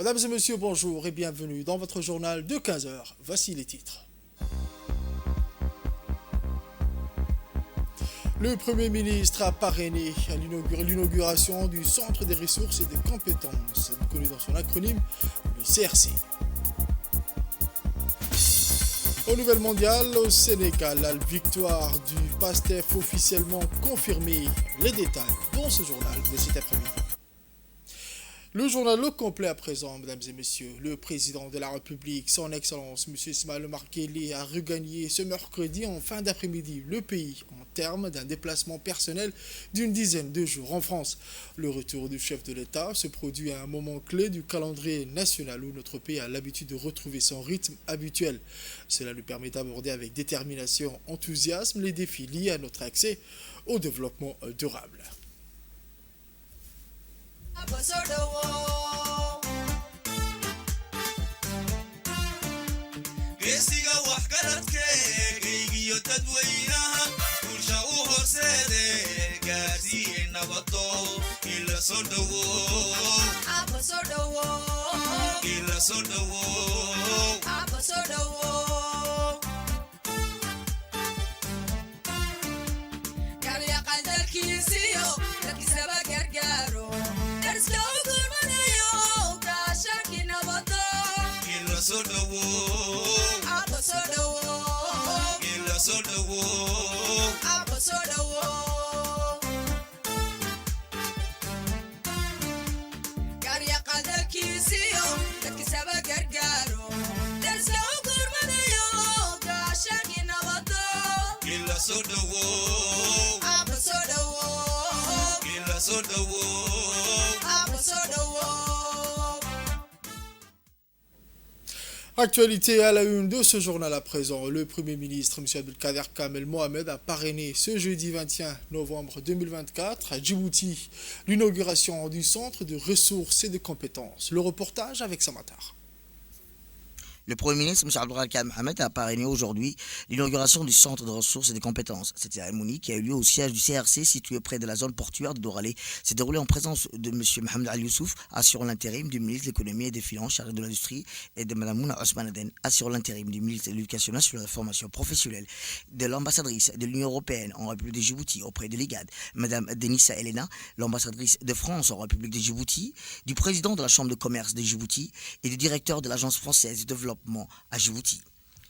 Mesdames et messieurs, bonjour et bienvenue dans votre journal de 15 heures. Voici les titres. Le Premier ministre a parrainé l'inauguration du Centre des ressources et des compétences, connu dans son acronyme, le CRC. Au Nouvel Mondial, au Sénégal, la victoire du PASTEF officiellement confirmée. Les détails dans ce journal de cet après-midi. Le journal au complet à présent, mesdames et messieurs. Le président de la République, son Excellence, M. Ismaël Omar Guelleh, a regagné ce mercredi en fin d'après-midi le pays en termes d'un déplacement personnel d'une dizaine de jours en France. Le retour du chef de l'État se produit à un moment clé du calendrier national où notre pays a l'habitude de retrouver son rythme habituel. Cela lui permet d'aborder avec détermination, enthousiasme les défis liés à notre accès au développement durable. geesiga waxgaradkeegaygiyo dadweynaha bulsha u horseede gaarsiiye nabado ila soo dhowow garyaqadalkiisiyo dadkisaba gargaaro garyaqadalkiisiyo dadkisaba gargaaro darsloo gurmadayo gaashaki nabado ila soo dhowow Actualité à la une de ce journal à présent. Le Premier ministre, M. Abdelkader Kamel Mohamed, a parrainé ce jeudi 21 novembre 2024 à Djibouti l'inauguration du Centre de ressources et de compétences. Le reportage avec Samatar. Le Premier ministre, M. Abdelkader Mohamed, a parrainé aujourd'hui l'inauguration du Centre de ressources et de compétences. Cette cérémonie, qui a eu lieu au siège du CRC, situé près de la zone portuaire de Doralé, s'est déroulée en présence de M. Mohamed Al Youssouf, assurant l'intérim du ministre de l'économie et des finances chargé de l'industrie, et de Mme Mouna Osman Aden, assurant l'intérim du ministre de l'éducation nationale et de la formation professionnelle, de l'ambassadrice de l'Union européenne en République de Djibouti auprès de l'IGAD, Mme Denissa Elena, l'ambassadrice de France en République de Djibouti, du président de la Chambre de commerce de Djibouti et du directeur de l'Agence française de développement à Djibouti.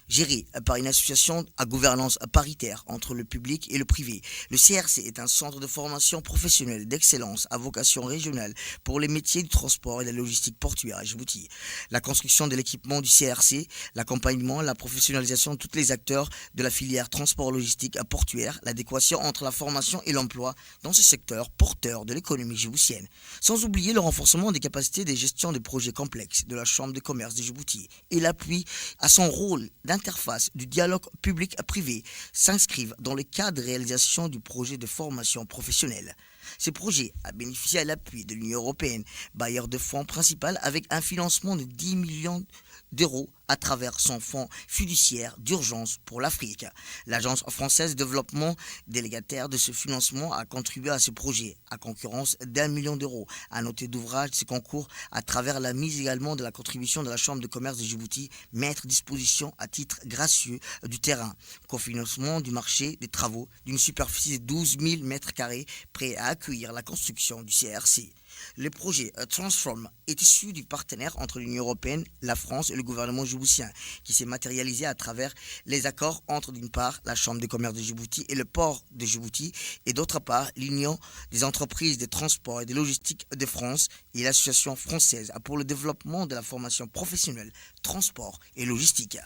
Géré par une association à gouvernance paritaire entre le public et le privé, le CRC est un centre de formation professionnelle d'excellence à vocation régionale pour les métiers du transport et de la logistique portuaire à Djibouti. La construction de l'équipement du CRC, l'accompagnement, la professionnalisation de tous les acteurs de la filière transport logistique portuaire, l'adéquation entre la formation et l'emploi dans ce secteur porteur de l'économie djiboutienne. Sans oublier le renforcement des capacités de gestion des projets complexes de la Chambre de commerce de Djibouti et l'appui à son rôle d'interface du dialogue public-privé s'inscrivent dans le cadre de réalisation du projet de formation professionnelle. Ce projet a bénéficié à l'appui de l'Union européenne, bailleur de fonds principal, avec un financement de 10 millions d'euros à travers son fonds fiduciaire d'urgence pour l'Afrique. L'Agence française de développement, délégataire de ce financement, a contribué à ce projet à concurrence d'1 million d'euros. À noter d'ouvrage de ce concours à travers la mise également de la contribution de la Chambre de commerce de Djibouti, mettre à disposition à titre gracieux du terrain, cofinancement du marché des travaux d'une superficie de 12 000 mètres carrés prêt à accueillir la construction du CRC. Le projet Transform est issu du partenaire entre l'Union européenne, la France et le gouvernement djiboutien, qui s'est matérialisé à travers les accords entre, d'une part, la Chambre de commerce de Djibouti et le port de Djibouti, et d'autre part, l'Union des entreprises de transport et de logistique de France et l'Association française pour le développement de la formation professionnelle, transport et logistique.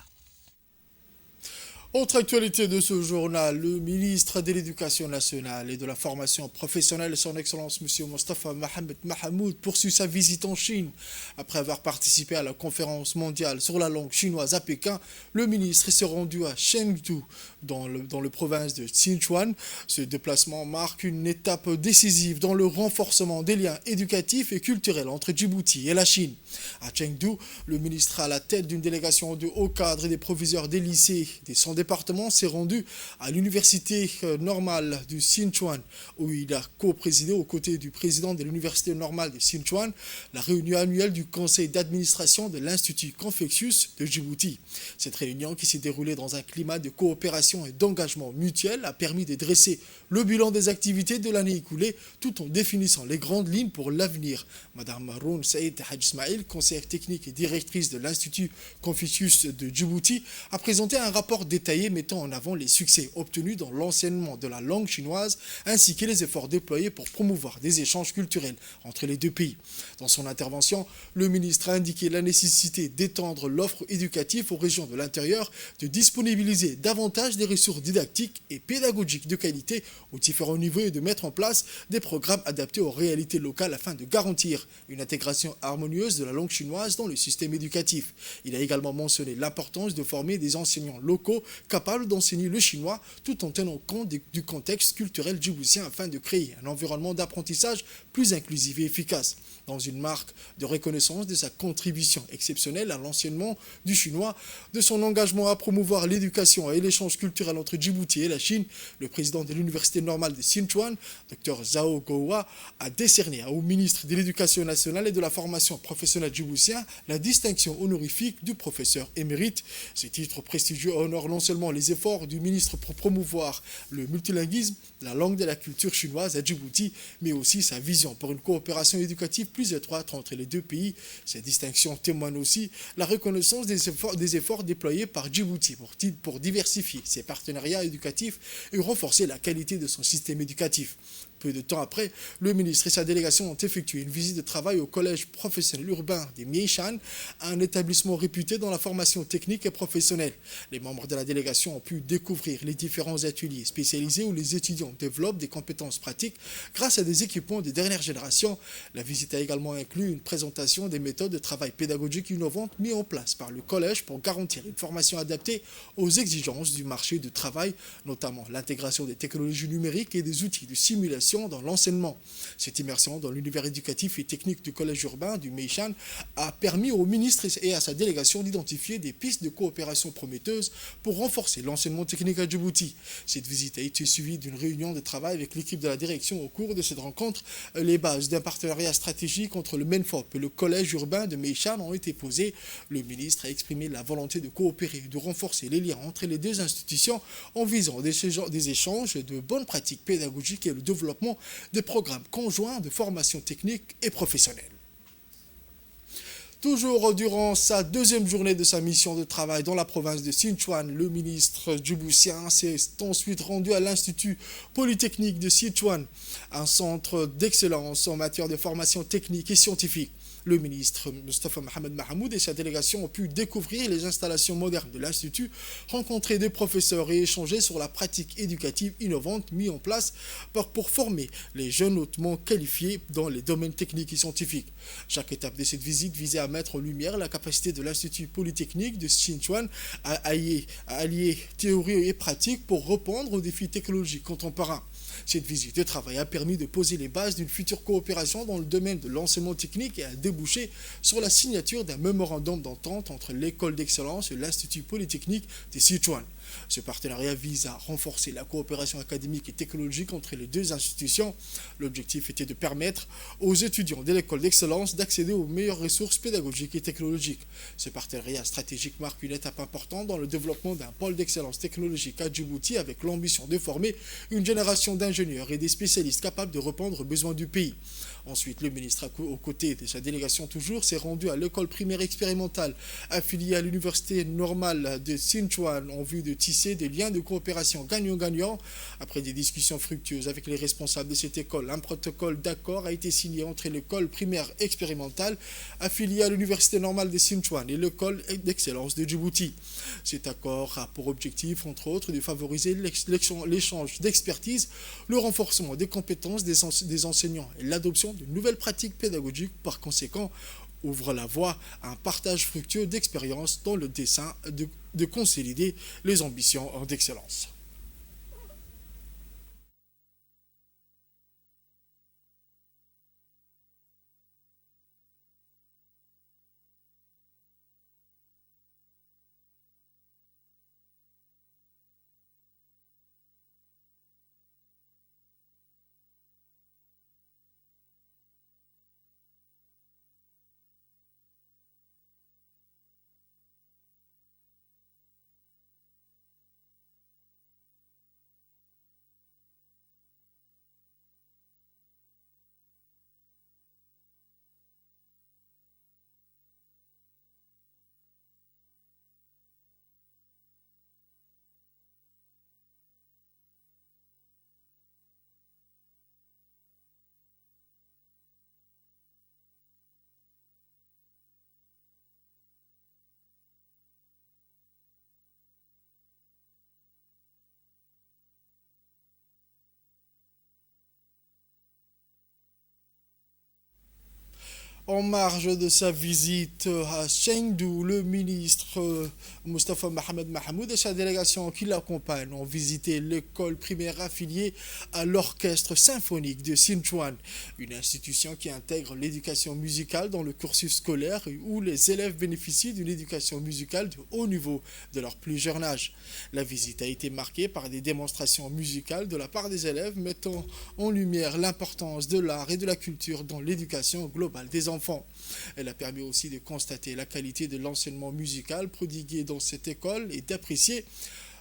Autre actualité de ce journal, le ministre de l'Éducation nationale et de la formation professionnelle, son Excellence M. Mostafa Mohamed Mahamoud, poursuit sa visite en Chine. Après avoir participé à la conférence mondiale sur la langue chinoise à Pékin, le ministre s'est rendu à Chengdu, dans le province de Sichuan. Ce déplacement marque une étape décisive dans le renforcement des liens éducatifs et culturels entre Djibouti et la Chine. À Chengdu, le ministre a la tête d'une délégation de hauts cadres et des proviseurs des lycées, des centres département s'est rendu à l'université normale du Sichuan, où il a co-présidé aux côtés du président de l'université normale de Sichuan la réunion annuelle du conseil d'administration de l'Institut Confucius de Djibouti. Cette réunion, qui s'est déroulée dans un climat de coopération et d'engagement mutuel, a permis de dresser le bilan des activités de l'année écoulée tout en définissant les grandes lignes pour l'avenir. Madame Maroun Saïd Hadj Ismail, conseillère technique et directrice de l'Institut Confucius de Djibouti, a présenté un rapport détaillé mettant en avant les succès obtenus dans l'enseignement de la langue chinoise ainsi que les efforts déployés pour promouvoir des échanges culturels entre les deux pays. Dans son intervention, le ministre a indiqué la nécessité d'étendre l'offre éducative aux régions de l'intérieur, de disponibiliser davantage des ressources didactiques et pédagogiques de qualité aux différents niveaux et de mettre en place des programmes adaptés aux réalités locales afin de garantir une intégration harmonieuse de la langue chinoise dans le système éducatif. Il a également mentionné l'importance de former des enseignants locaux capables d'enseigner le chinois tout en tenant compte du contexte culturel djiboutien afin de créer un environnement d'apprentissage plus inclusif et efficace. Dans une marque de reconnaissance de sa contribution exceptionnelle à l'enseignement du chinois, de son engagement à promouvoir l'éducation et l'échange culturel entre Djibouti et la Chine, le président de l'université normale de Sichuan, Dr Zhao Gowa, a décerné au ministre de l'Éducation nationale et de la formation professionnelle djiboutien la distinction honorifique du professeur émérite. Ce titre prestigieux honore non seulement les efforts du ministre pour promouvoir le multilinguisme, la langue et la culture chinoise à Djibouti, mais aussi sa vision pour une coopération éducative plus étroite entre les deux pays. Ces distinctions témoignent aussi la reconnaissance des efforts déployés par Djibouti pour diversifier ses partenariats éducatifs et renforcer la qualité de son système éducatif. Peu de temps après, le ministre et sa délégation ont effectué une visite de travail au collège professionnel urbain de Mieshan, un établissement réputé dans la formation technique et professionnelle. Les membres de la délégation ont pu découvrir les différents ateliers spécialisés où les étudiants développent des compétences pratiques grâce à des équipements de dernière génération. La visite a également inclus une présentation des méthodes de travail pédagogiques innovantes mises en place par le collège pour garantir une formation adaptée aux exigences du marché du travail, notamment l'intégration des technologies numériques et des outils de simulation dans l'enseignement. Cette immersion dans l'univers éducatif et technique du collège urbain du Meishan a permis au ministre et à sa délégation d'identifier des pistes de coopération prometteuses pour renforcer l'enseignement technique à Djibouti. Cette visite a été suivie d'une réunion de travail avec l'équipe de la direction. Au cours de cette rencontre, les bases d'un partenariat stratégique entre le MENFOP et le collège urbain de Meishan ont été posées. Le ministre a exprimé la volonté de coopérer et de renforcer les liens entre les deux institutions en visant des échanges de bonnes pratiques pédagogiques et le développement des programmes conjoints de formation technique et professionnelle. Toujours durant sa deuxième journée de sa mission de travail dans la province de Sichuan, le ministre djiboutien s'est ensuite rendu à l'Institut Polytechnique de Sichuan, un centre d'excellence en matière de formation technique et scientifique. Le ministre Mustafa Mohamed Mahamoud et sa délégation ont pu découvrir les installations modernes de l'Institut, rencontrer des professeurs et échanger sur la pratique éducative innovante mise en place pour former les jeunes hautement qualifiés dans les domaines techniques et scientifiques. Chaque étape de cette visite visait à mettre en lumière la capacité de l'Institut Polytechnique de Sichuan à allier théorie et pratique pour répondre aux défis technologiques contemporains. Cette visite de travail a permis de poser les bases d'une future coopération dans le domaine de l'enseignement technique et a débouché sur la signature d'un mémorandum d'entente entre l'école d'excellence et l'Institut Polytechnique de Sichuan. Ce partenariat vise à renforcer la coopération académique et technologique entre les deux institutions. L'objectif était de permettre aux étudiants de l'école d'excellence d'accéder aux meilleures ressources pédagogiques et technologiques. Ce partenariat stratégique marque une étape importante dans le développement d'un pôle d'excellence technologique à Djibouti avec l'ambition de former une génération d'ingénieurs et des spécialistes capables de répondre aux besoins du pays. Ensuite, le ministre, aux côtés de sa délégation toujours, s'est rendu à l'école primaire expérimentale affiliée à l'université normale de Sichuan en vue de tisser des liens de coopération gagnant-gagnant. Après des discussions fructueuses avec les responsables de cette école, un protocole d'accord a été signé entre l'école primaire expérimentale affiliée à l'université normale de Sichuan et l'école d'excellence de Djibouti. Cet accord a pour objectif, entre autres, de favoriser l'échange d'expertise, le renforcement des compétences des enseignants et l'adoption de nouvelles pratiques pédagogiques. Par conséquent, ouvre la voie à un partage fructueux d'expériences dans le dessein de consolider les ambitions d'excellence. En marge de sa visite à Chengdu, le ministre Mustafa Mohamed Mahmoud et sa délégation qui l'accompagne ont visité l'école primaire affiliée à l'orchestre symphonique de Sichuan, une institution qui intègre l'éducation musicale dans le cursus scolaire et où les élèves bénéficient d'une éducation musicale de haut niveau de leur plus jeune âge. La visite a été marquée par des démonstrations musicales de la part des élèves mettant en lumière l'importance de l'art et de la culture dans l'éducation globale des enfants. Elle a permis aussi de constater la qualité de l'enseignement musical prodigué dans cette école et d'apprécier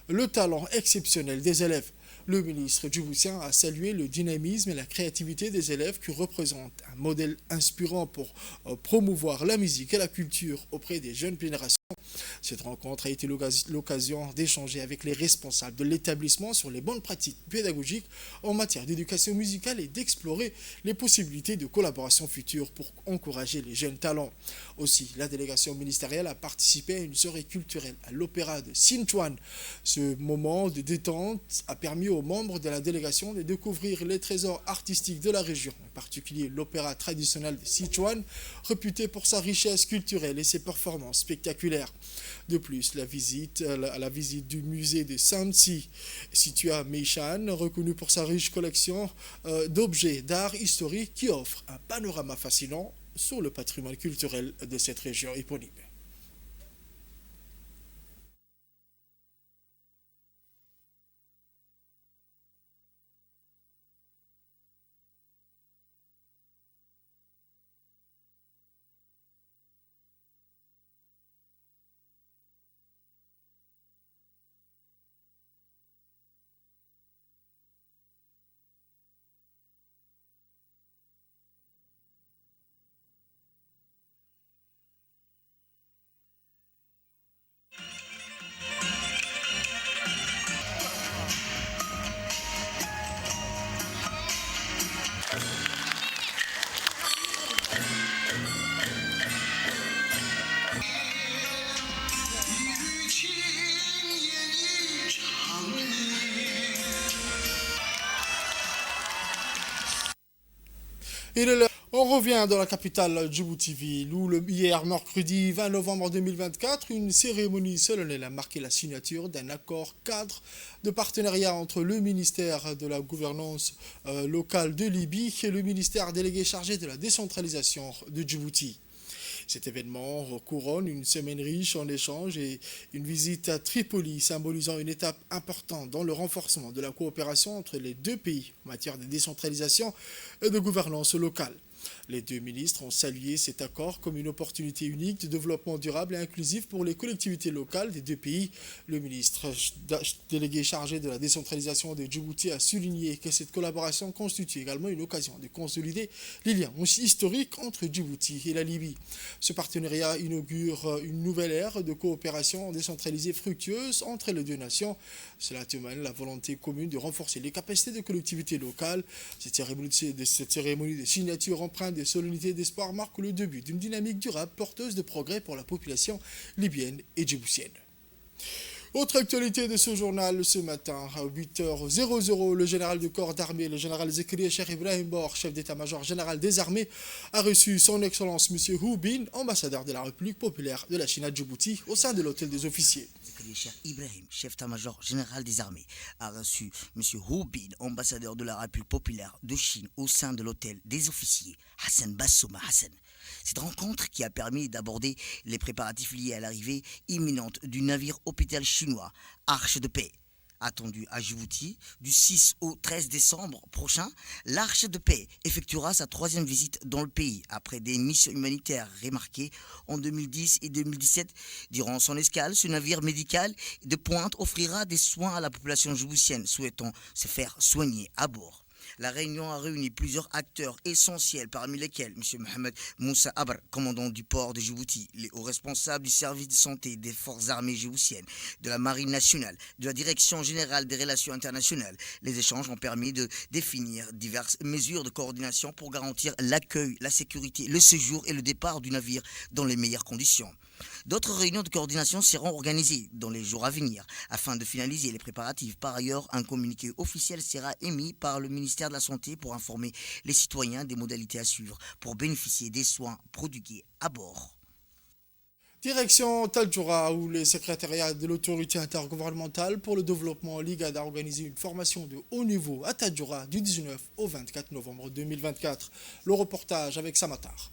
le talent exceptionnel des élèves. Le ministre djiboutien a salué le dynamisme et la créativité des élèves qui représentent un modèle inspirant pour promouvoir la musique et la culture auprès des jeunes générations. Cette rencontre a été l'occasion d'échanger avec les responsables de l'établissement sur les bonnes pratiques pédagogiques en matière d'éducation musicale et d'explorer les possibilités de collaboration future pour encourager les jeunes talents. Aussi, la délégation ministérielle a participé à une soirée culturelle à l'opéra de Sichuan. Ce moment de détente a permis aux membres de la délégation de découvrir les trésors artistiques de la région, en particulier l'opéra traditionnel de Sichuan, réputé pour sa richesse culturelle et ses performances spectaculaires. De plus, la visite du musée de Sanxi, situé à Meishan, reconnu pour sa riche collection d'objets d'art historique qui offre un panorama fascinant sur le patrimoine culturel de cette région éponyme. On revient dans la capitale Djibouti-Ville où hier, mercredi 20 novembre 2024, une cérémonie solennelle a marqué la signature d'un accord cadre de partenariat entre le ministère de la gouvernance locale de Libye et le ministère délégué chargé de la décentralisation de Djibouti. Cet événement couronne une semaine riche en échanges et une visite à Tripoli, symbolisant une étape importante dans le renforcement de la coopération entre les deux pays en matière de décentralisation et de gouvernance locale. Les deux ministres ont salué cet accord comme une opportunité unique de développement durable et inclusif pour les collectivités locales des deux pays. Le ministre délégué chargé de la décentralisation de Djibouti a souligné que cette collaboration constitue également une occasion de consolider les liens historiques entre Djibouti et la Libye. Ce partenariat inaugure une nouvelle ère de coopération décentralisée fructueuse entre les deux nations. Cela témoigne la volonté commune de renforcer les capacités des collectivités locales. Cette cérémonie de signature empreinte de solennité et d'espoir marque le début d'une dynamique durable porteuse de progrès pour la population libyenne et djiboutienne. Autre actualité de ce journal ce matin, à 8h00, le général du corps d'armée, le général Zekriya Cheikh Ibrahim Bor, chef d'état-major général des armées, a reçu son excellence M. Hu Bin, ambassadeur de la République populaire de la Chine à Djibouti, au sein de l'hôtel des officiers. Zekriya Cheikh Ibrahim, chef d'état-major général des armées, a reçu M. Hu Bin, ambassadeur de la République populaire de Chine, au sein de l'hôtel des officiers, Hassan Bassouma Hassan. Cette rencontre qui a permis d'aborder les préparatifs liés à l'arrivée imminente du navire hôpital chinois Arche de Paix. Attendu à Djibouti du 6 au 13 décembre prochain, l'Arche de Paix effectuera sa troisième visite dans le pays après des missions humanitaires remarquées en 2010 et 2017. Durant son escale, ce navire médical de pointe offrira des soins à la population djiboutienne souhaitant se faire soigner à bord. La réunion a réuni plusieurs acteurs essentiels, parmi lesquels M. Mohamed Moussa Abr, commandant du port de Djibouti, les hauts responsables du service de santé des forces armées djiboutiennes, de la marine nationale, de la direction générale des relations internationales. Les échanges ont permis de définir diverses mesures de coordination pour garantir l'accueil, la sécurité, le séjour et le départ du navire dans les meilleures conditions. D'autres réunions de coordination seront organisées dans les jours à venir afin de finaliser les préparatifs. Par ailleurs, un communiqué officiel sera émis par le ministère de la Santé pour informer les citoyens des modalités à suivre pour bénéficier des soins prodigués à bord. Direction Tadjoura, où le secrétariat de l'autorité intergouvernementale pour le développement l'IGAD a organisé une formation de haut niveau à Tadjoura du 19 au 24 novembre 2024. Le reportage avec Samatar.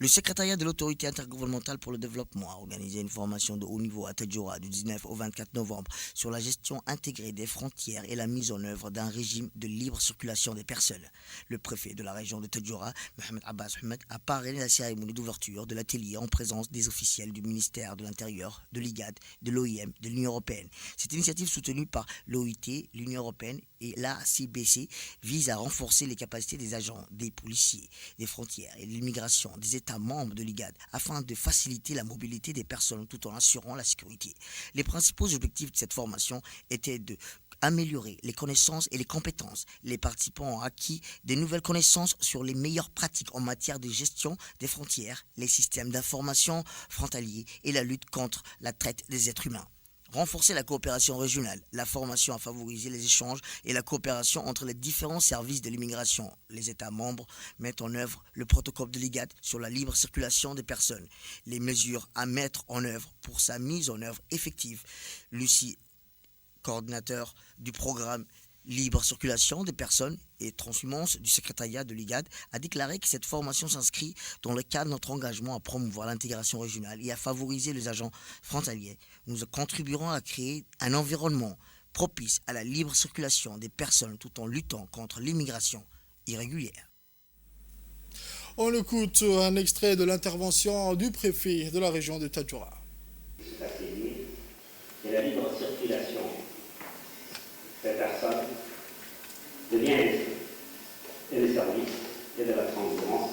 Le secrétariat de l'autorité intergouvernementale pour le développement a organisé une formation de haut niveau à Tadjoura du 19 au 24 novembre sur la gestion intégrée des frontières et la mise en œuvre d'un régime de libre circulation des personnes. Le préfet de la région de Tadjoura, Mohamed Abbas Ahmed, a parrainé la cérémonie d'ouverture de l'atelier en présence des officiels du ministère de l'Intérieur, de l'IGAD, de l'OIM, de l'Union européenne. Cette initiative soutenue par l'OIT, l'Union européenne et l'ACBC vise à renforcer les capacités des agents, des policiers, des frontières et de l'immigration des États membres de l'IGAD afin de faciliter la mobilité des personnes tout en assurant la sécurité. Les principaux objectifs de cette formation étaient de améliorer les connaissances et les compétences. Les participants ont acquis de nouvelles connaissances sur les meilleures pratiques en matière de gestion des frontières, les systèmes d'information frontaliers et la lutte contre la traite des êtres humains. Renforcer la coopération régionale. La formation a favorisé les échanges et la coopération entre les différents services de l'immigration. Les États membres mettent en œuvre le protocole de l'IGAD sur la libre circulation des personnes. Les mesures à mettre en œuvre pour sa mise en œuvre effective. Lucie, coordinateur du programme Libre circulation des personnes et transhumance du secrétariat de l'IGAD, a déclaré que cette formation s'inscrit dans le cadre de notre engagement à promouvoir l'intégration régionale et à favoriser les agents frontaliers. Nous contribuerons à créer un environnement propice à la libre circulation des personnes tout en luttant contre l'immigration irrégulière. On écoute un extrait de l'intervention du préfet de la région de Tadjoura. C'est la libre circulation des personnes, de biens et des services et de la transhumance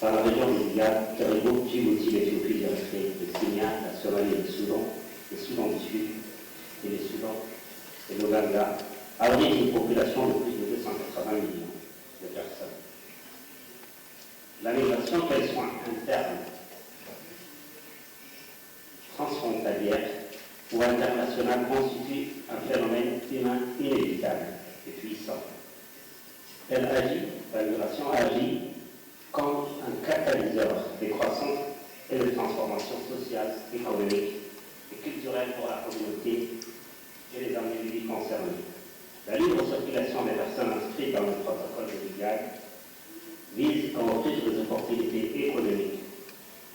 dans la région du Liad, Caribou, Djibouti, l'Éthiopie, l'Érythrée, le Kenya, la Somalie, le Soudan du Sud et le Soudan et l'Ouganda, abrite une population de plus de 280 millions de personnes. La migration, qu'elle soit interne, transfrontalière ou internationale, constitue un phénomène humain inévitable et puissant. La migration agit comme un catalyseur des croissances et de transformations sociales, économiques et culturelles pour la communauté et les individus concernés. La libre circulation des personnes inscrites dans le protocole de l'IGAD vise à offrir des opportunités économiques,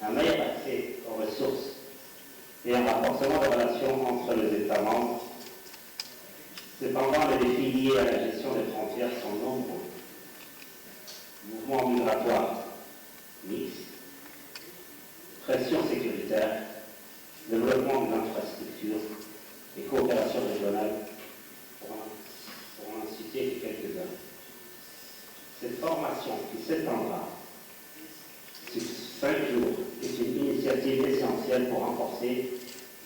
un meilleur accès aux ressources et un renforcement des relations entre les États membres. Cependant, les défis liés à la gestion des frontières sont nombreux. Mouvements migratoires mixtes, pression sécuritaire, développement de l'infrastructure et coopération régionale, pour en citer quelques-uns. Cette formation qui s'étendra sur 5 jours est une initiative essentielle pour renforcer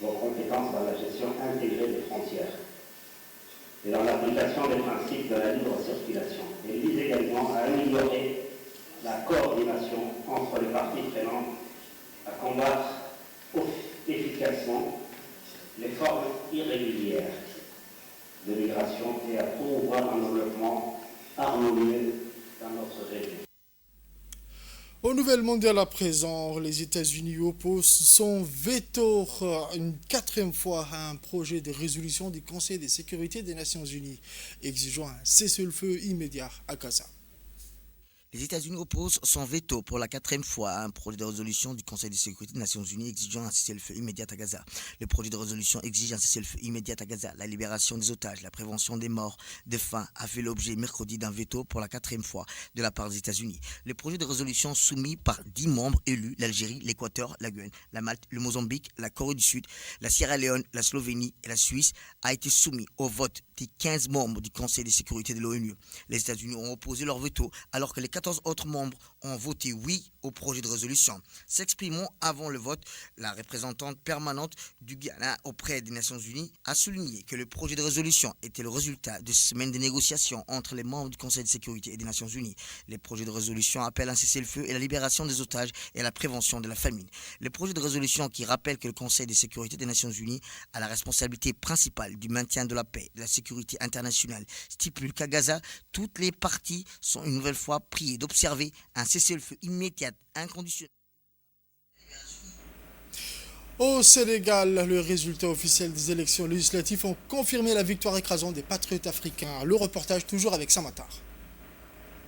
vos compétences dans la gestion intégrée des frontières et dans l'application des principes de la libre circulation. Elle vise également à améliorer la coordination entre les parties prenantes, à combattre efficacement les formes irrégulières de migration et à promouvoir un développement harmonieux dans notre région. Aux nouvelles mondiales à présent, les États-Unis opposent son veto une 4e fois à un projet de résolution du Conseil de sécurité des Nations Unies, exigeant un cessez-le-feu immédiat à Gaza. Les États-Unis opposent son veto pour la 4e fois à un projet de résolution du Conseil de sécurité des Nations Unies exigeant un cessez-le-feu immédiat à Gaza. Le projet de résolution exige un cessez-le-feu immédiat à Gaza. La libération des otages, la prévention des morts de faim a fait l'objet mercredi d'un veto pour la 4e fois de la part des États-Unis. Le projet de résolution soumis par 10 membres élus, l'Algérie, l'Équateur, la Guyane, la Malte, le Mozambique, la Corée du Sud, la Sierra Leone, la Slovénie et la Suisse, a été soumis au vote des 15 membres du Conseil de sécurité de l'ONU. Les États-Unis ont opposé leur veto alors que les 14 autres membres ont voté oui au projet de résolution. S'exprimant avant le vote, la représentante permanente du Ghana auprès des Nations Unies a souligné que le projet de résolution était le résultat de semaines de négociations entre les membres du Conseil de sécurité et des Nations Unies. Les projets de résolution appellent un cessez-le-feu et la libération des otages et la prévention de la famine. Les projets de résolution qui rappellent que le Conseil de sécurité des Nations Unies a la responsabilité principale du maintien de la paix et de la sécurité internationale stipulent qu'à Gaza, toutes les parties sont une nouvelle fois priées d'observer un cessez-le-feu immédiat, inconditionnel. Au Sénégal, le résultat officiel des élections législatives ont confirmé la victoire écrasante des patriotes africains. Le reportage toujours avec Samatar.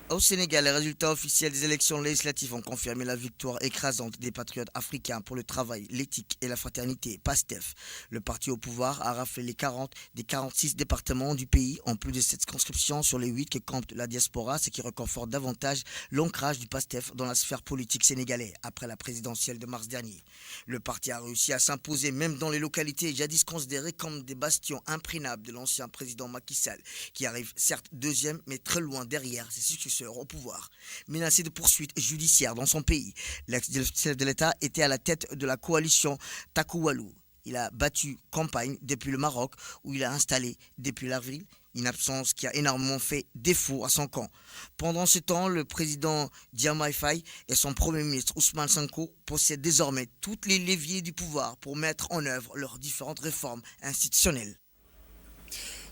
Au Sénégal, les résultats officiels des élections législatives ont confirmé la victoire écrasante des patriotes africains pour le travail, l'éthique et la fraternité, PASTEF. Le parti au pouvoir a raflé les 40 des 46 départements du pays, en plus de cette circonscription sur les 8 que compte la diaspora, ce qui reconforte davantage l'ancrage du PASTEF dans la sphère politique sénégalaise après la présidentielle de mars dernier. Le parti a réussi à s'imposer même dans les localités jadis considérées comme des bastions imprénables de l'ancien président Macky Sall, qui arrive certes deuxième mais très loin derrière ses successeurs au pouvoir. Menacé de poursuites judiciaires dans son pays, l'ex-chef de l'État était à la tête de la coalition Takoualou. Il a battu campagne depuis le Maroc où il a installé depuis l'avril, une absence qui a énormément fait défaut à son camp. Pendant ce temps, le président Diomaye Faye et son premier ministre Ousmane Sonko possèdent désormais tous les leviers du pouvoir pour mettre en œuvre leurs différentes réformes institutionnelles.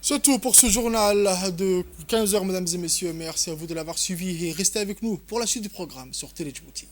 C'est tout pour ce journal de 15h, mesdames et messieurs. Merci à vous de l'avoir suivi et restez avec nous pour la suite du programme sur Télé Djibouti.